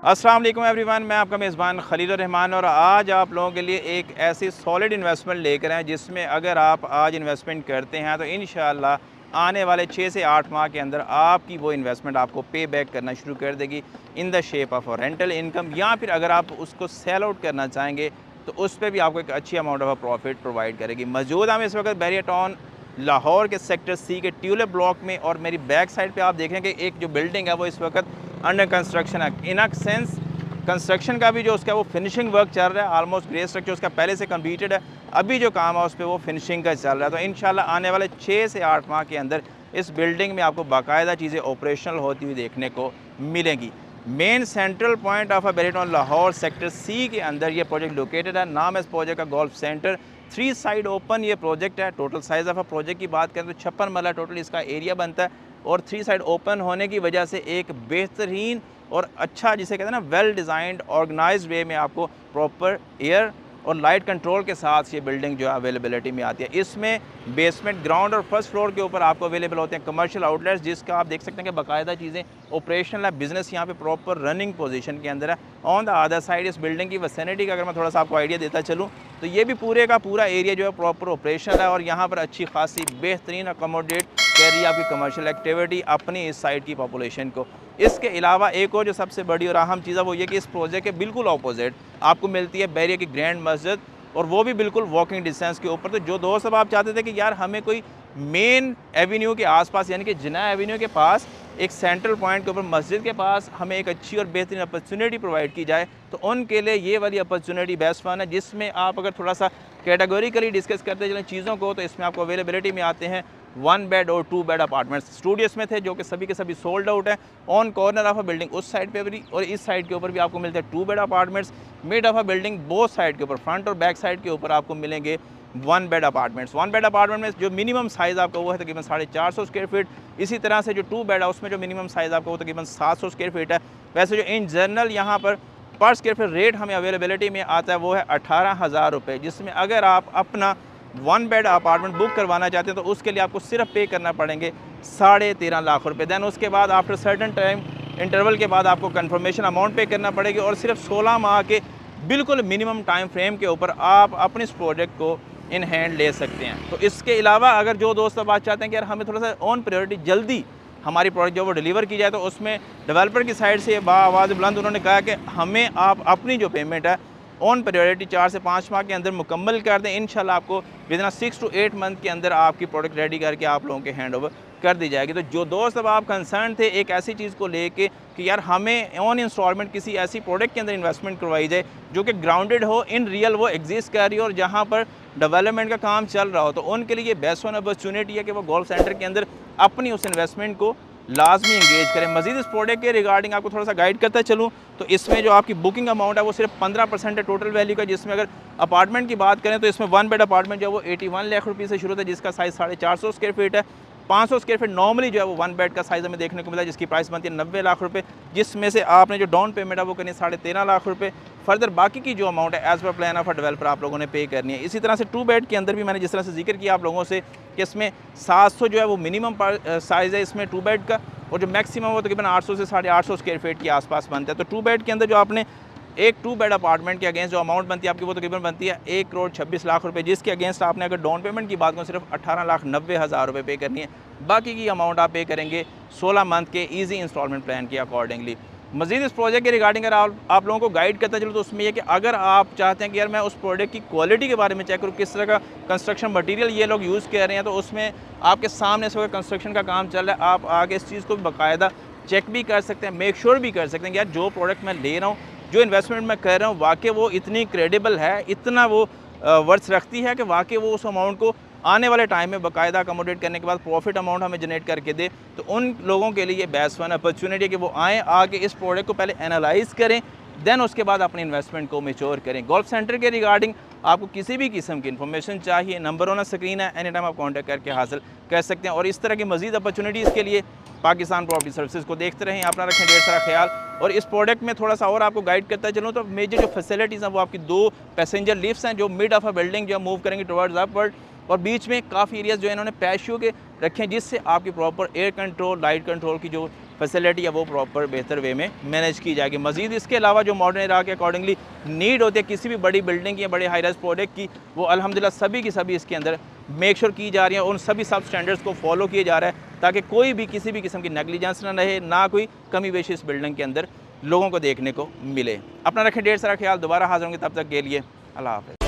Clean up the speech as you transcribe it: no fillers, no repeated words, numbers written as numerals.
अस्सलाम वालेकुम एवरीवन, मैं आपका मेज़बान खलील रहमान और आज आप लोगों के लिए एक ऐसी सॉलिड इन्वेस्टमेंट लेकर आए जिसमें अगर आप आज इन्वेस्टमेंट करते हैं तो इंशाअल्लाह आने वाले 6 से 8 माह के अंदर आपकी वो इन्वेस्टमेंट आपको पे बैक करना शुरू कर देगी in the shape of rental income, या फिर अगर आप उसको सेल आउट करना चाहेंगे तो उस पर भी आपको एक अच्छी अमाउंट ऑफ प्रॉफिट प्रोवाइड करेगी। मौजूद हम इस वक्त बैरियर टाउन लाहौर के सेक्टर सी के ट्यूलिप ब्लॉक में, और मेरी बैक साइड पे आप देखें कि एक जो बिल्डिंग है वो इस वक्त अंडर कंस्ट्रक्शन है। इन अ सेंस कंस्ट्रक्शन का भी जो उसका वो फिनिशिंग वर्क चल रहा है, ऑलमोस्ट ग्रे स्ट्रक्चर उसका पहले से कंप्लीटेड है, अभी जो काम है उस पर वो फिनिशिंग का चल रहा है। तो इंशाल्लाह आने वाले 6 से 8 माह के अंदर इस बिल्डिंग में आपको बाकायदा चीज़ें ऑपरेशनल होती हुई देखने को मिलेंगी। Main central point of Bahria Town Lahore sector C के अंदर ये प्रोजेक्ट लोकेटेड है। नाम है इस प्रोजेक्ट का गोल्फ सेंटर। 3 साइड ओपन ये प्रोजेक्ट है। टोटल साइज़ ऑफ प्रोजेक्ट की बात करें तो 56 मरला टोटल इसका एरिया बनता है, और 3 साइड ओपन होने की वजह से एक बेहतरीन और अच्छा, जिसे कहते हैं ना, वेल डिज़ाइंड ऑर्गेनाइज्ड वे में आपको प्रॉपर एयर और लाइट कंट्रोल के साथ ये बिल्डिंग जो है अवेलेबिलिटी में आती है। इसमें बेसमेंट, ग्राउंड और फर्स्ट फ्लोर के ऊपर आपको अवेलेबल होते हैं कमर्शियल आउटलेट्स, जिसका आप देख सकते हैं कि बाकायदा चीज़ें ऑपरेशनल है, बिजनेस यहाँ पे प्रॉपर रनिंग पोजीशन के अंदर है। ऑन द अदर साइड इस बिल्डिंग की विसिनिटी का अगर मैं थोड़ा सा आपको आइडिया देता चलूँ तो ये भी पूरे का पूरा एरिया जो है प्रॉपर ऑपरेशनल है, और यहाँ पर अच्छी खासी बेहतरीन अकोमोडेट कर रही है आपकी कमर्शियल एक्टिविटी अपनी इस साइड की पॉपुलेशन को। इसके अलावा एक और जो सबसे बड़ी और अहम चीज़ है वो ये कि इस प्रोजेक्ट के बिल्कुल ऑपोजिट आपको मिलती है बैरियर की ग्रैंड मस्जिद, और वो भी बिल्कुल वॉकिंग डिस्टेंस के ऊपर। तो जो दोस्त अब आप चाहते थे कि यार हमें कोई मेन एवेन्यू के आसपास, यानी कि जिन्ना एवेन्यू के पास एक सेंट्रल पॉइंट के ऊपर मस्जिद के पास हमें एक अच्छी और बेहतरीन अपॉर्चुनिटी प्रोवाइड की जाए, तो उनके लिए ये वाली अपॉर्चुनिटी बेस्ट वन है, जिसमें आप अगर थोड़ा सा कैटेगोरिकली डिस्कस करते चलें चीज़ों को, तो इसमें आपको अवेलेबिलिटी में आते हैं 1 बेड और 2 बेड अपार्टमेंट्स। स्टूडियोस में थे जो कि सभी के सभी सोल्ड आउट है। On corner of a building उस साइड पे भी और इस साइड के ऊपर भी आपको मिलते हैं 2 bed apartments. Mid of a building both side के ऊपर, फ्रंट और बैक साइड के ऊपर आपको मिलेंगे 1 बेड अपार्टमेंट्स। 1 बेड अपार्टमेंट में जो मिनिमम साइज़ आपका वो है तकरीबन 450 स्क्वायर फीट। इसी तरह से जो 2 बेड है उसमें जो मिनिमम साइज़ आपका वो तकरीबन 700 स्क्वायर फीट है। वैसे जो इन जनरल यहाँ पर पर स्क्वायर फीट रेट हमें अवेलेबिलिटी में आता है वो है 18,000 रुपये, जिसमें अगर आप अपना 1 बेड अपार्टमेंट बुक करवाना चाहते हैं तो उसके लिए आपको सिर्फ पे करना पड़ेंगे 13.5 लाख रुपए। दैन उसके बाद आफ्टर सर्टन टाइम इंटरवल के बाद आपको कंफर्मेशन अमाउंट पे करना पड़ेगी, और सिर्फ 16 माह के बिल्कुल मिनिमम टाइम फ्रेम के ऊपर आप अपने इस प्रोजेक्ट को इन हैंड ले सकते हैं। तो इसके अलावा अगर जो दोस्त अब बात चाहते हैं कि यार हमें थोड़ा सा ऑन प्रायोरिटी जल्दी हमारी प्रोडक्ट जो वो डिलीवर की जाए, तो उसमें डेवलपर की साइड से बाआवाज़ बुलंद उन्होंने कहा कि हमें आप अपनी जो पेमेंट है ऑन प्रायोरिटी 4 से 5 माह के अंदर मुकम्मल कर दें। इंशाल्लाह आपको विदिन 6 to 8 मंथ के अंदर आपकी प्रोडक्ट रेडी करके आप लोगों के हैंड ओवर कर दी जाएगी। तो जो दोस्त अब आप कंसर्न थे एक ऐसी चीज़ को लेके कि यार हमें ऑन इंस्टॉलमेंट किसी ऐसी प्रोडक्ट के अंदर इन्वेस्टमेंट करवाई जाए जो कि ग्राउंडेड हो, इन रियल वो एग्जिस्ट कर रही हो और जहाँ पर डेवलपमेंट का काम चल रहा हो, तो उनके लिए बेस्ट वन अपॉर्चुनिटी है कि वो गोल्फ सेंटर के अंदर अपनी उस इन्वेस्टमेंट को लाजमी इंगेज करें। मजीद इस प्रोडक्ट के रिगार्डिंग आपको थोड़ा सा गाइड करता चलूँ तो इसमें जो आपकी बुकिंग अमाउंट है वो सिर्फ 15% है टोटल वैल्यू का, जिसमें अगर अपार्टमेंट की बात करें तो इसमें 1 बेड अपार्टमेंट जो है वो 81 लाख रुपये से शुरू होता है, जिसका साइज़ 450 स्क्वायर फीट है। 500 स्क्वायर फीट नॉर्मली जो है वो 1 बेड का साइज़ हमें देखने को मिला है, जिसकी प्राइस बनती है 90 लाख रुपए, जिसमें से आपने जो डाउन पेमेंट है वो करनी है 13.5 लाख रुपए। फर्दर बाकी की जो अमाउंट है as per plan of developer आप लोगों ने पे करनी है। इसी तरह से 2 बेड के अंदर भी मैंने जिस तरह से जिक्र किया आप लोगों से कि इसमें 700 जो है वो मिनिमम साइज़ है इसमें 2 बेड का, और जो मैक्सिमम वो तकरीबन 800 से 850 स्क्वायर फीट के आसपास बनता है। तो 2 बेड के अंदर जो आपने एक 2 बेड अपार्टमेंट के अगेंस्ट जो अमाउंट बनती है आपकी वो तकरीबन बनती है 1,26,00,000 रुपये, जिसके अगेंस्ट आपने अगर डाउन पेमेंट की बात करें सिर्फ 18,90,000 रुपये पे करनी है। बाकी की अमाउंट आप पे करेंगे 16 मंथ के ईजी इंस्टॉलमेंट प्लान के अकॉर्डिंगली। मजीद इस प्रोजेक्ट के रिगार्डिंग अगर आप लोगों को गाइड करता चलो तो उसमें यह कि अगर आप चाहते हैं कि यार मैं उस प्रोडक्ट की क्वालिटी के बारे में चेक करूँ, किस तरह का कंस्ट्रक्शन मटेरियल ये लोग यूज़ कर रहे हैं, तो उसमें आपके सामने इस वक्त कंस्ट्रक्शन का काम चल रहा है। आप आगे इस चीज़ को बाकायदा चेक भी कर सकते हैं, मेक श्योर भी कर सकते हैं कि यार जो प्रोडक्ट मैं ले रहा हूँ, जो इन्वेस्टमेंट मैं कर रहा हूँ, वाकई वो इतनी क्रेडिबल है, इतना वो वर्थ रखती है कि वाकई वो उस अमाउंट को आने वाले टाइम में बाकायदा अकोमोडेट करने के बाद प्रॉफिट अमाउंट हमें जनरेट करके दे। तो उन लोगों के लिए बेस्ट वन अपॉर्चुनिटी है कि वो आएँ, आके इस प्रोडक्ट को पहले एनालाइज़ करें, देन उसके बाद अपनी इन्वेस्टमेंट को मैच्योर करें। गोल्फ सेंटर के रिगार्डिंग आपको किसी भी किस्म की इन्फॉर्मेशन चाहिए, नंबर ऑन स्क्रीन है, एनी टाइम आप कॉन्टैक्ट करके हासिल कर सकते हैं। और इस तरह की मजीद अपॉर्चुनिटीज़ के लिए पाकिस्तान प्रॉपर्टी सर्विसेज को देखते रहें। अपना रखें ढेर सारा ख्याल। और इस प्रोडक्ट में थोड़ा सा और आपको गाइड करता चलूँ तो मेजर जो फैसिलिटीज़ हैं वो आपकी 2 पैसेंजर लिफ्ट्स हैं जो मिड ऑफ अ बिल्डिंग जो मूव करेंगे टुवर्ड्स अपवर्ड, और बीच में काफ़ी एरियाज़ जो इन्होंने पैशियो के रखे हैं जिससे आपकी proper air control, light control की जो फैसिलिटी है वो प्रॉपर बेहतर वे में मैनेज की जाएगी। मज़ीद इसके अलावा जो मॉडर्न एरा के अकॉर्डिंगली नीड होती है किसी भी बड़ी बिल्डिंग या बड़े हाई राइज प्रोजेक्ट की, वो अल्हम्दुलिल्लाह सभी की सभी इसके अंदर मेक श्योर की जा रही है, उन सभी सब स्टैंडर्ड्स को फॉलो किया जा रहा है ताकि कोई भी किसी भी किस्म की नेग्लिजेंस ना रहे, ना कोई कमी बेशी इस बिल्डिंग के अंदर लोगों को देखने को मिले। अपना रखें ढेर सारा ख्याल, दोबारा हाजिर होंगे, तब तक के लिए अल्लाह हाफ़िज़।